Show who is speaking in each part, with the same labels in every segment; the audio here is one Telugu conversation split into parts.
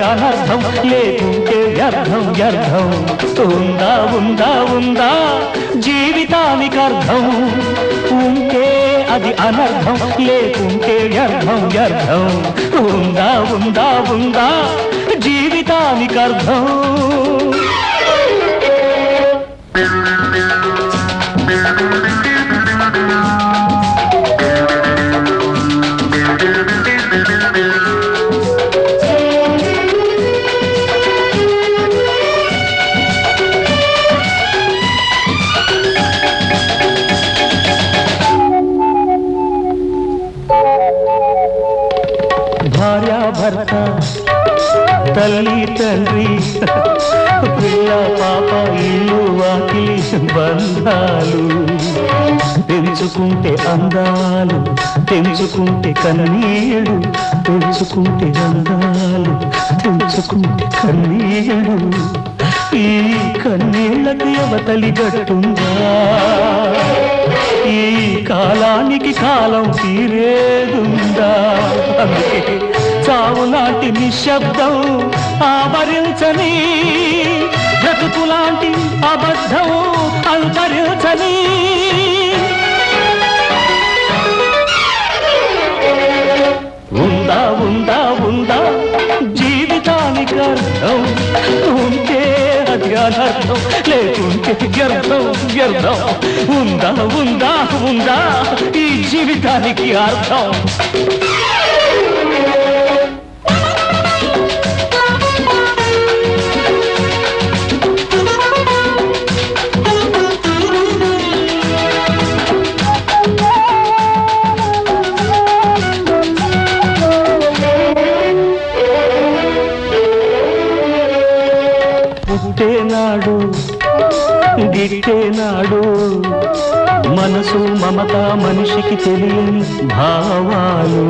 Speaker 1: అనర్థం లేకుంటే వ్యర్థం వ్యర్థం ఉందా ఉందా ఉందా జీవితానికి అర్థం ఉంటే అది అనర్థం లేకుంటే వ్యర్థం వ్యర్థం ఉందా ఉందా ఉందా జీవితానికి అర్థం భార్యాభర్త తల్లి తండ్రి పిల్ల పాప ఇల్లు వాకిలి బంధాలు పెంచుకుంటే అందాలు పెంచుకుంటే కన్నీళ్ళు పెంచుకుంటే అందాలు పెంచుకుంటే కన్నీళ్ళు ఈ కన్నీళ్ళకి అవతలి గట్టుందా ఈ కాలానికి కాలం తీరేదుందా అందుకే చావు లాంటి నిశ్శబ్దం ఆవరించని బ్రతుకు లాంటి అబద్ధం అంతరించని ఉందా ఉందా ఉందా జీవితానికి అర్థం ఉంటే అది అనర్థం లేకుంటే వ్యర్థం వ్యర్థం ఉందా ఉందా ఉందా ఈ జీవితానికి అర్థం పుట్టేనాడు గిట్టేనాడు మనసు మమత మనిషికి తెలియని భావాలు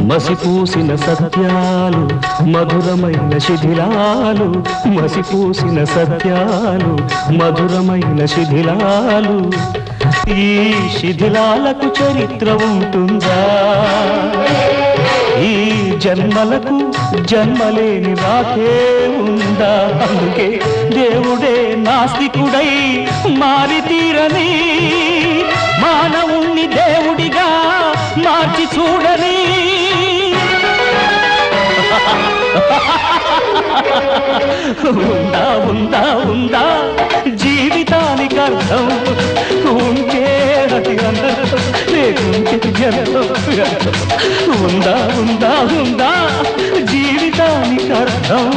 Speaker 1: మసిపూసిన సత్యాలు మధురమైన శిథిలాలు మసిపూసిన సత్యాలు మధురమైన శిథిలాలు ఈ శిథిలాలకు చరిత్ర ఉంటుందా ఈ జన్మలకు జన్మలేని రాకే ఉందా అందుకే దేవుడే నాస్తికుడై మారి తీరని మానవుణ్ణి దేవుడిగా మార్చి చూడని ఉందా ఉందా ఉందా జీవితానికి అర్థం ఉంటే అది అనర్థం లేకుంటే వ్యర్థం ఉందా ఉందా ఉందా జీవితానికి అర్థం